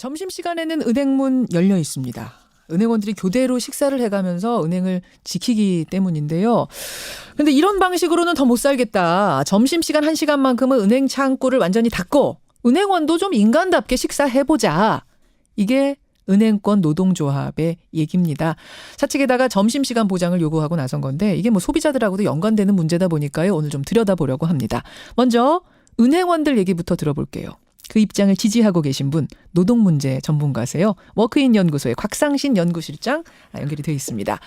점심시간에는 은행문 열려 있습니다. 은행원들이 교대로 식사를 해가면서 은행을 지키기 때문인데요. 근데 이런 방식으로는 더 못 살겠다. 점심시간 1시간만큼은 은행 창구를 완전히 닫고 은행원도 좀 인간답게 식사해보자. 이게 은행권 노동조합의 얘기입니다. 사측에다가 점심시간 보장을 요구하고 나선 건데 이게 뭐 소비자들하고도 연관되는 문제다 보니까요. 오늘 좀 들여다보려고 합니다. 먼저 은행원들 얘기부터 들어볼게요. 그 입장을 지지하고 계신 분, 노동문제 전문가세요. 워크인 연구소의 곽상신 연구실장 연결이 되어 있습니다.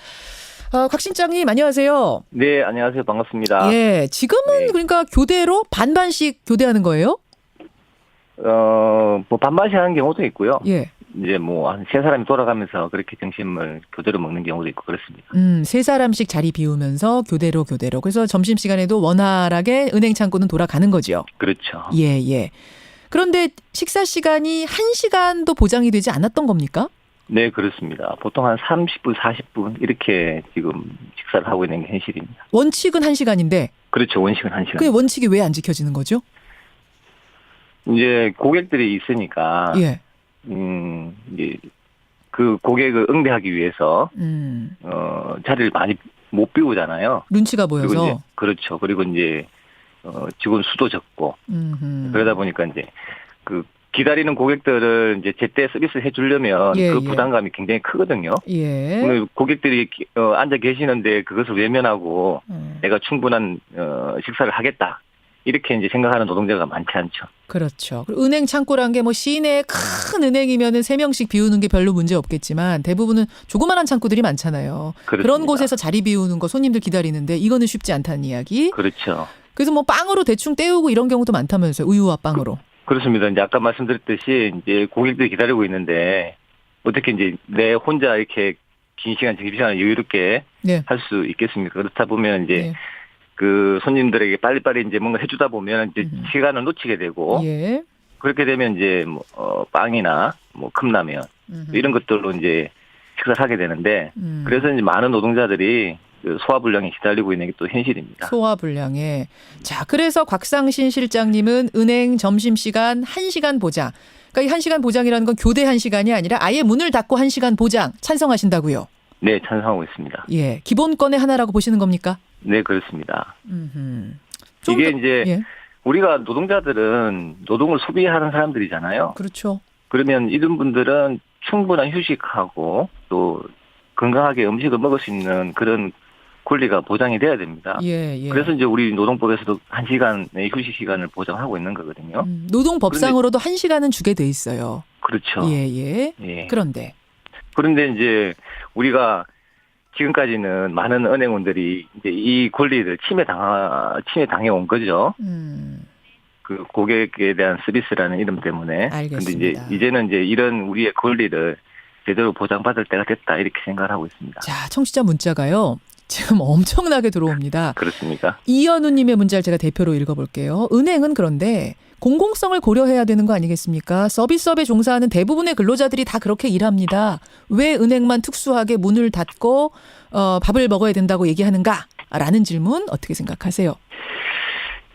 곽 실장님 안녕하세요. 네, 안녕하세요. 반갑습니다. 예, 지금은 네. 그러니까 교대로 반반씩 교대하는 거예요? 뭐 반반씩 하는 경우도 있고요. 예. 이제 뭐 한 세 사람이 돌아가면서 그렇게 점심을 교대로 먹는 경우도 있고 그렇습니다. 세 사람씩 자리 비우면서 교대로. 그래서 점심시간에도 원활하게 은행 창구는 돌아가는 거죠. 그렇죠. 예. 그런데 식사 시간이 1시간도 보장이 되지 않았던 겁니까? 네, 그렇습니다. 보통 한 30분, 40분 이렇게 지금 식사를 하고 있는 게 현실입니다. 원칙은 1시간인데 그렇죠. 원식은 1시간. 그 원칙이 왜 안 지켜지는 거죠? 이제 고객들이 있으니까 예. 이제 그 고객을 응대하기 위해서 자리를 많이 못 비우잖아요. 눈치가 그리고 보여서. 이제 그렇죠. 그리고 이제 직원 수도 적고 그러다 보니까 이제 그 기다리는 고객들을 이제 제때 서비스 해주려면 예, 그 예. 부담감이 굉장히 크거든요. 예. 오늘 고객들이 앉아 계시는데 그것을 외면하고 내가 충분한 식사를 하겠다. 이렇게 이제 생각하는 노동자가 많지 않죠. 그렇죠. 그리고 은행 창구란 게 뭐 시내 큰 은행이면은 3명씩 비우는 게 별로 문제 없겠지만 대부분은 조그마한 창구들이 많잖아요. 그렇습니다. 그런 곳에서 자리 비우는 거 손님들 기다리는데 이거는 쉽지 않다는 이야기. 그렇죠. 그래서 뭐 빵으로 대충 때우고 이런 경우도 많다면서요. 우유와 빵으로. 그렇습니다. 이제 아까 말씀드렸듯이 이제 고객들이 기다리고 있는데 어떻게 이제 내 혼자 이렇게 긴 시간 여유롭게 네. 할 수 있겠습니까? 그렇다 보면 이제 네. 그 손님들에게 빨리빨리 이제 뭔가 해주다 보면 이제 시간을 놓치게 되고 예. 그렇게 되면 이제 뭐 빵이나 뭐 컵라면 이런 것들로 이제 식사를 하게 되는데 그래서 이제 많은 노동자들이 그 소화불량에 시달리고 있는 게 또 현실입니다. 소화불량에. 자, 그래서 곽상신 실장님은 은행 점심시간 1시간 보장. 그러니까 이 1시간 보장이라는 건 교대 1시간이 아니라 아예 문을 닫고 1시간 보장 찬성하신다고요? 네, 찬성하고 있습니다. 예. 기본권의 하나라고 보시는 겁니까? 네, 그렇습니다. 좀 이게 더, 이제 예. 우리가 노동자들은 노동을 소비하는 사람들이잖아요. 그렇죠. 그러면 이런 분들은 충분한 휴식하고 또 건강하게 음식을 먹을 수 있는 그런 권리가 보장이 돼야 됩니다. 예. 그래서 이제 우리 노동법에서도 1시간의 휴식 시간을 보장하고 있는 거거든요. 노동법상으로도 1시간은 주게 돼 있어요. 그렇죠. 예. 예. 그런데 그런데 이제 우리가 지금까지는 많은 은행원들이 이제 이 권리를 침해당해 온 거죠. 그 고객에 대한 서비스라는 이름 때문에. 알겠습니다. 근데 이제는 이제 이런 우리의 권리를 제대로 보장받을 때가 됐다 이렇게 생각을 하고 있습니다. 자, 청취자 문자가요. 지금 엄청나게 들어옵니다. 그렇습니까? 이현우님의 문자를 제가 대표로 읽어볼게요. 은행은 그런데 공공성을 고려해야 되는 거 아니겠습니까? 서비스업에 종사하는 대부분의 근로자들이 다 그렇게 일합니다. 왜 은행만 특수하게 문을 닫고 밥을 먹어야 된다고 얘기하는가? 라는 질문 어떻게 생각하세요?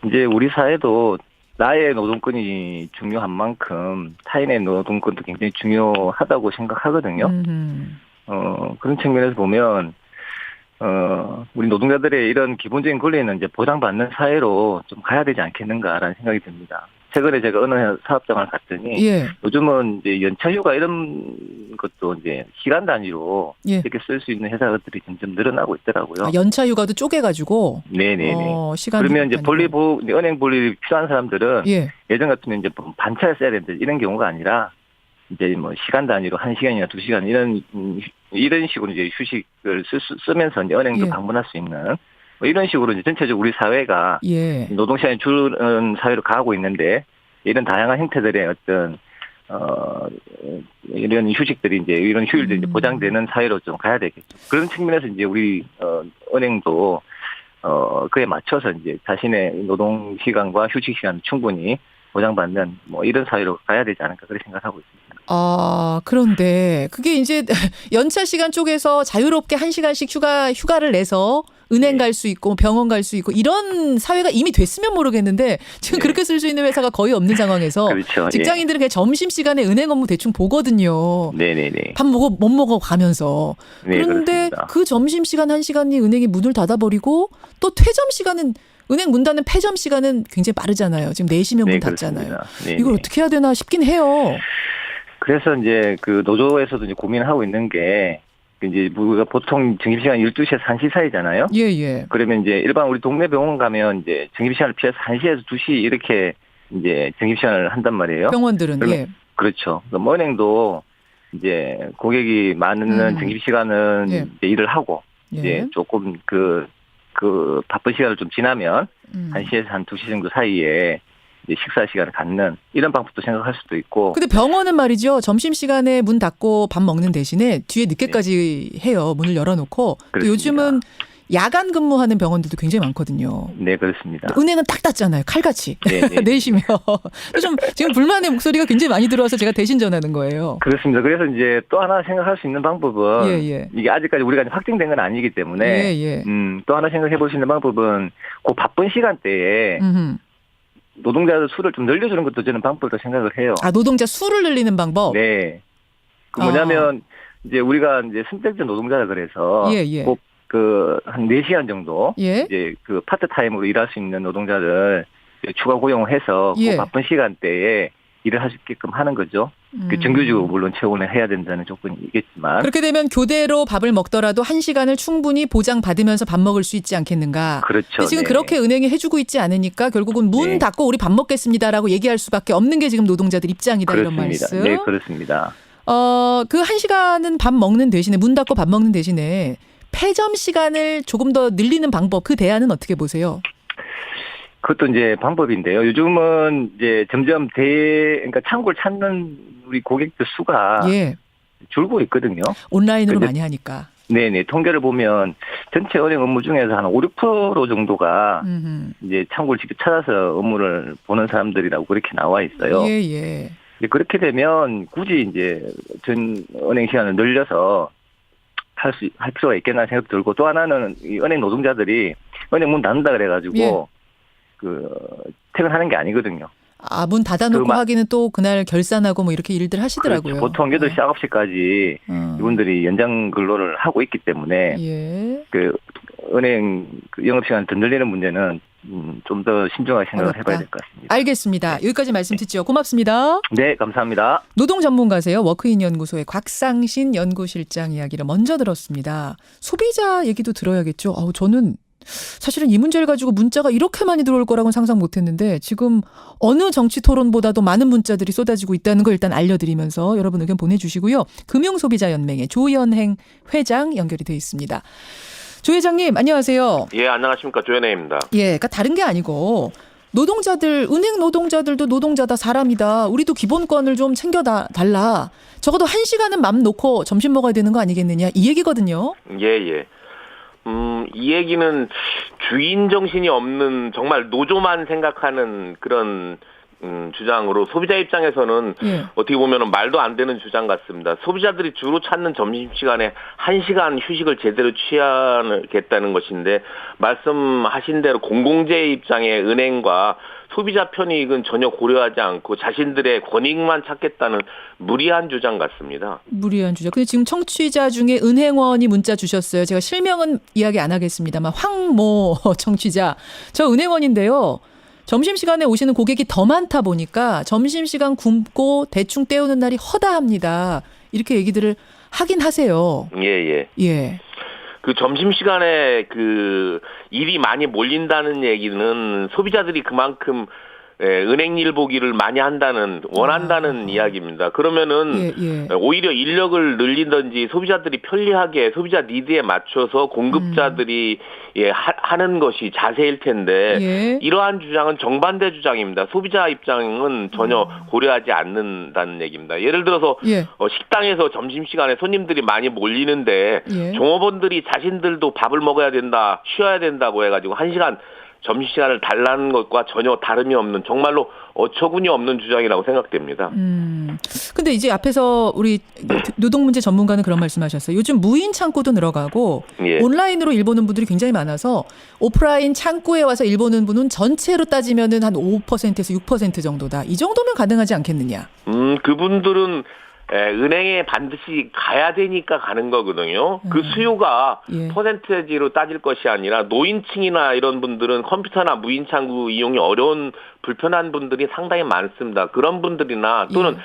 이제 우리 사회도 나의 노동권이 중요한 만큼 타인의 노동권도 굉장히 중요하다고 생각하거든요. 그런 측면에서 보면 우리 노동자들의 이런 기본적인 권리는 이제 보장받는 사회로 좀 가야 되지 않겠는가라는 생각이 듭니다. 최근에 제가 어느 사업장을 갔더니 예. 요즘은 이제 연차휴가 이런 것도 이제 시간 단위로 예. 이렇게 쓸 수 있는 회사들이 점점 늘어나고 있더라고요. 아, 연차 휴가도 쪼개가지고. 네네네. 시간 그러면 이제 은행 본립이 필요한 사람들은 예. 예전 같으면 이제 반차를 써야 되는데 이런 경우가 아니라 이제 뭐 시간 단위로 1시간이나 2시간 이런 식으로 이제 휴식을 쓰면서 이제 은행도 예. 방문할 수 있는 뭐 이런 식으로 이제 전체적으로 우리 사회가 예. 노동시간이 줄은 사회로 가고 있는데 이런 다양한 형태들의 어떤 이런 휴식들이 이제 이런 휴일들이 이제 보장되는 사회로 좀 가야 되겠죠. 그런 측면에서 이제 우리 은행도 그에 맞춰서 이제 자신의 노동 시간과 휴식 시간을 충분히 보장받는 뭐 이런 사회로 가야 되지 않을까 그렇게 생각하고 있습니다. 그런데 그게 이제 연차 시간 쪽에서 자유롭게 1시간씩 휴가를 내서 은행 갈 수 있고 병원 갈 수 있고 이런 사회가 이미 됐으면 모르겠는데 지금 그렇게 쓸 수 있는 회사가 거의 없는 상황에서 그렇죠. 직장인들은 그냥 점심시간에 은행 업무 대충 보거든요. 네네네. 밥 못 먹어 가면서. 그런데 그렇습니다. 그 점심시간 1시간이 은행이 문을 닫아버리고 또 퇴점 시간은 은행 문 닫는 폐점 시간은 굉장히 빠르잖아요. 지금 4시면 문 닫잖아요. 이걸 어떻게 해야 되나 싶긴 해요. 그래서 이제 그 노조에서도 이제 고민하고 있는 게 이제 우리가 보통 점심시간 12시에서 1시 사이잖아요. 예. 그러면 이제 일반 우리 동네 병원 가면 이제 점심시간을 피해서 1시에서 2시 이렇게 이제 점심시간을 한단 말이에요. 병원들은 예. 그렇죠. 그럼 은행도 이제 고객이 많은 점심시간은 예. 이제 일을 하고 이제 조금 그 바쁜 시간을 좀 지나면 1시에서 한 2시 정도 사이에 이제 식사 시간을 갖는 이런 방법도 생각할 수도 있고. 근데 병원은 말이죠. 점심시간에 문 닫고 밥 먹는 대신에 뒤에 늦게까지 해요. 문을 열어놓고. 또 요즘은 야간 근무하는 병원들도 굉장히 많거든요. 네, 그렇습니다. 은행은 딱 닫잖아요. 칼같이. 네. 4시면. 좀 지금 불만의 목소리가 굉장히 많이 들어와서 제가 대신 전하는 거예요. 그렇습니다. 그래서 이제 또 하나 생각할 수 있는 방법은 이게 아직까지 우리가 확정된 건 아니기 때문에 또 하나 생각해 볼 수 있는 방법은 그 바쁜 시간대에 노동자들 수를 좀 늘려주는 것도 저는 방법으로 생각을 해요. 노동자 수를 늘리는 방법? 네. 그 뭐냐면 이제 우리가 이제 선택적 노동자라 그래서 꼭 한 4시간 정도 이제 그 파트타임으로 일할 수 있는 노동자들 추가 고용을 해서 그 바쁜 시간대에 일을 할 수 있게끔 하는 거죠. 그 정규직으로 물론 채용을 해야 된다는 조건이 있겠지만. 그렇게 되면 교대로 밥을 먹더라도 1시간을 충분히 보장받으면서 밥 먹을 수 있지 않겠는가. 그렇죠. 근데 지금 그렇게 은행이 해주고 있지 않으니까 결국은 문 닫고 우리 밥 먹겠습니다라고 얘기할 수밖에 없는 게 지금 노동자들 입장이다. 그렇습니다. 이런 말씀. 네, 그렇습니다. 그 1시간은 밥 먹는 대신에 문 닫고 밥 먹는 대신에 폐점 시간을 조금 더 늘리는 방법 그 대안은 어떻게 보세요? 그것도 이제 방법인데요. 요즘은 이제 점점 그러니까 창구를 찾는 우리 고객들 수가 줄고 있거든요. 온라인으로 많이 하니까. 네네. 통계를 보면 전체 은행 업무 중에서 한 5, 6% 정도가 이제 창구를 직접 찾아서 업무를 보는 사람들이라고 그렇게 나와 있어요. 그렇게 되면 굳이 이제 전 은행 시간을 늘려서 할 필요가 있겠나 생각도 들고 또 하나는 이 은행 노동자들이 은행 문 닫는다 그래가지고 퇴근하는 게 아니거든요. 문 닫아놓고 하기는 또 그날 결산하고 뭐 이렇게 일들 하시더라고요. 그렇죠. 보통 8시, 9시까지 이분들이 연장 근로를 하고 있기 때문에 그 은행 영업시간 더 늘리는 문제는 좀 더 신중하게 생각을 해봐야 될 것 같습니다. 알겠습니다. 여기까지 말씀 듣죠. 고맙습니다. 네, 감사합니다. 노동 전문가세요. 워크인 연구소의 곽상신 연구실장 이야기를 먼저 들었습니다. 소비자 얘기도 들어야겠죠. 저는 사실은 이 문제를 가지고 문자가 이렇게 많이 들어올 거라고는 상상 못했는데 지금 어느 정치 토론보다도 많은 문자들이 쏟아지고 있다는 걸 일단 알려드리면서 여러분 의견 보내주시고요. 금융소비자연맹의 조현행 회장 연결이 돼 있습니다. 조 회장님 안녕하세요. 예, 안녕하십니까. 조현행입니다. 그러니까 다른 게 아니고 노동자들 은행 노동자들도 노동자다 사람이다. 우리도 기본권을 좀 챙겨달라. 적어도 1시간은 맘 놓고 점심 먹어야 되는 거 아니겠느냐 이 얘기거든요. 예. 이 얘기는 주인 정신이 없는 정말 노조만 생각하는 그런 주장으로 소비자 입장에서는 어떻게 보면 말도 안 되는 주장 같습니다. 소비자들이 주로 찾는 점심시간에 1시간 휴식을 제대로 취하겠다는 것인데 말씀하신 대로 공공재 입장의 은행과 소비자 편익은 전혀 고려하지 않고 자신들의 권익만 찾겠다는 무리한 주장 같습니다. 무리한 주장. 근데 지금 청취자 중에 은행원이 문자 주셨어요. 제가 실명은 이야기 안 하겠습니다만 황모 청취자. 저 은행원인데요. 점심시간에 오시는 고객이 더 많다 보니까 점심시간 굶고 대충 때우는 날이 허다합니다. 이렇게 얘기들을 하긴 하세요. 예. 그 점심시간에 그 일이 많이 몰린다는 얘기는 소비자들이 그만큼 은행 일 보기를 많이 원한다는 이야기입니다. 그러면은 오히려 인력을 늘리든지 소비자들이 편리하게 소비자 니드에 맞춰서 공급자들이 하는 것이 자세일 텐데 이러한 주장은 정반대 주장입니다. 소비자 입장은 전혀 고려하지 않는다는 얘기입니다. 예를 들어서 식당에서 점심시간에 손님들이 많이 몰리는데 종업원들이 자신들도 밥을 먹어야 된다, 쉬어야 된다고 해가지고 1시간 점심시간을 달라는 것과 전혀 다름이 없는 정말로 어처구니 없는 주장이라고 생각됩니다. 근데 이제 앞에서 우리 노동문제 전문가는 그런 말씀하셨어요. 요즘 무인 창고도 늘어가고 예. 온라인으로 일 보는 분들이 굉장히 많아서 오프라인 창고에 와서 일 보는 분은 전체로 따지면은 한 5%에서 6% 정도다. 이 정도면 가능하지 않겠느냐? 그분들은 은행에 반드시 가야 되니까 가는 거거든요. 그 수요가 예. 퍼센테이지로 따질 것이 아니라 노인층이나 이런 분들은 컴퓨터나 무인 창구 이용이 어려운 불편한 분들이 상당히 많습니다. 그런 분들이나 또는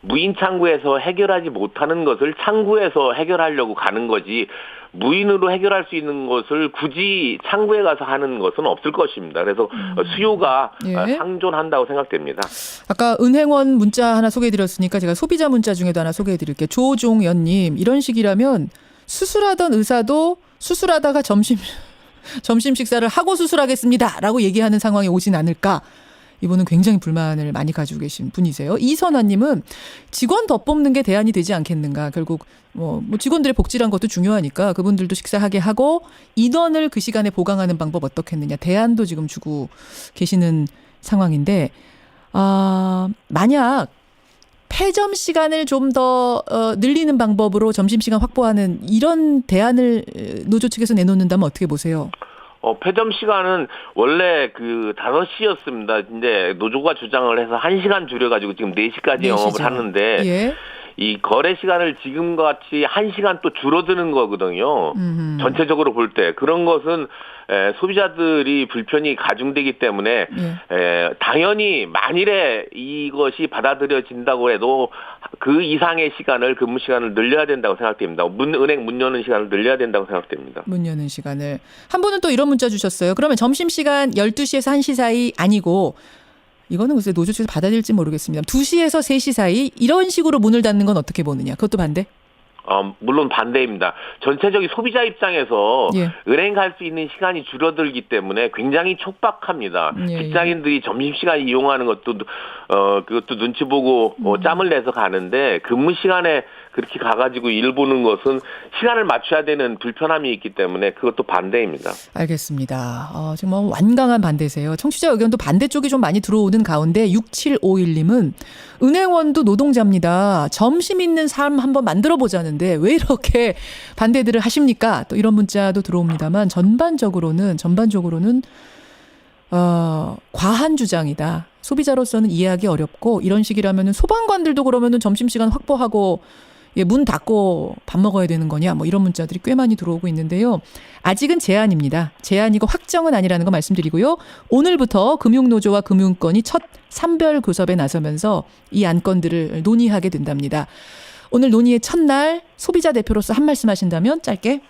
무인 창구에서 해결하지 못하는 것을 창구에서 해결하려고 가는 거지 무인으로 해결할 수 있는 것을 굳이 창구에 가서 하는 것은 없을 것입니다. 그래서 수요가 예. 상존한다고 생각됩니다. 아까 은행원 문자 하나 소개해드렸으니까 제가 소비자 문자 중에도 하나 소개해드릴게요. 조종연님, 이런 식이라면 수술하던 의사도 수술하다가 점심 식사를 하고 수술하겠습니다라고 얘기하는 상황이 오진 않을까. 이분은 굉장히 불만을 많이 가지고 계신 분이세요. 이선아님은 직원 더 뽑는 게 대안이 되지 않겠는가. 결국 뭐 직원들의 복지란 것도 중요하니까 그분들도 식사하게 하고 인원을 그 시간에 보강하는 방법 어떻겠느냐. 대안도 지금 주고 계시는 상황인데 만약 폐점 시간을 좀 더 늘리는 방법으로 점심시간 확보하는 이런 대안을 노조 측에서 내놓는다면 어떻게 보세요? 폐점 시간은 원래 5시였습니다. 근데 노조가 주장을 해서 1시간 줄여가지고 지금 4시까지 영업을 하는데 예. 이 거래 시간을 지금과 같이 1시간 또 줄어드는 거거든요. 전체적으로 볼 때. 그런 것은 소비자들이 불편이 가중되기 때문에 당연히 만일에 이것이 받아들여진다고 해도 그 이상의 시간을 근무 시간을 늘려야 된다고 생각됩니다. 은행 문 여는 시간을 늘려야 된다고 생각됩니다. 문 여는 시간을. 한 분은 또 이런 문자 주셨어요. 그러면 점심시간 12시에서 1시 사이 아니고 이거는 글쎄 노조 측에서 받아들일지 모르겠습니다. 2시에서 3시 사이 이런 식으로 문을 닫는 건 어떻게 보느냐. 그것도 반대? 물론 반대입니다. 전체적인 소비자 입장에서 은행 갈 수 있는 시간이 줄어들기 때문에 굉장히 촉박합니다. 직장인들이 점심시간 이용하는 것도 그것도 눈치 보고 짬을 내서 가는데 근무 시간에 그렇게 가가지고 일 보는 것은 시간을 맞춰야 되는 불편함이 있기 때문에 그것도 반대입니다. 알겠습니다. 정말 완강한 반대세요. 청취자 의견도 반대쪽이 좀 많이 들어오는 가운데 6751님은 은행원도 노동자입니다. 점심 있는 삶 한번 만들어보자는데 왜 이렇게 반대들을 하십니까? 또 이런 문자도 들어옵니다만 전반적으로는 과한 주장이다. 소비자로서는 이해하기 어렵고 이런 식이라면은 소방관들도 그러면은 점심시간 확보하고 문 닫고 밥 먹어야 되는 거냐 뭐 이런 문자들이 꽤 많이 들어오고 있는데요. 아직은 제안입니다. 제안이고 확정은 아니라는 거 말씀드리고요. 오늘부터 금융노조와 금융권이 첫 산별교섭에 나서면서 이 안건들을 논의하게 된답니다. 오늘 논의의 첫날 소비자 대표로서 한 말씀 하신다면 짧게.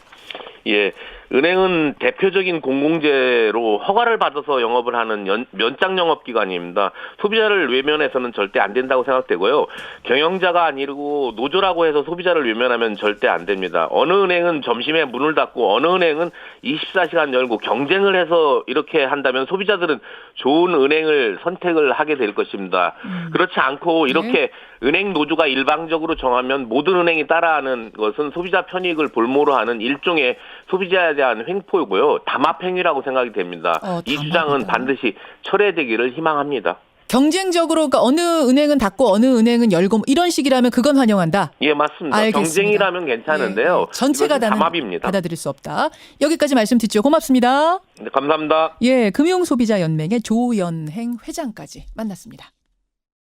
은행은 대표적인 공공재로 허가를 받아서 영업을 하는 면장 영업기관입니다. 소비자를 외면해서는 절대 안 된다고 생각되고요. 경영자가 아니고 노조라고 해서 소비자를 외면하면 절대 안 됩니다. 어느 은행은 점심에 문을 닫고 어느 은행은 24시간 열고 경쟁을 해서 이렇게 한다면 소비자들은 좋은 은행을 선택을 하게 될 것입니다. 그렇지 않고 이렇게 은행 노조가 일방적으로 정하면 모든 은행이 따라하는 것은 소비자 편익을 볼모로 하는 일종의 소비자에 대한 횡포이고요. 담합행위라고 생각이 됩니다. 이 주장은 반드시 철회되기를 희망합니다. 경쟁적으로 그러니까 어느 은행은 닫고 어느 은행은 열고 이런 식이라면 그건 환영한다. 예, 맞습니다. 알겠습니다. 경쟁이라면 괜찮은데요. 전체가 다는 담합입니다. 받아들일 수 없다. 여기까지 말씀 듣죠. 고맙습니다. 네, 감사합니다. 금용소비자연맹의 조연행 회장까지 만났습니다.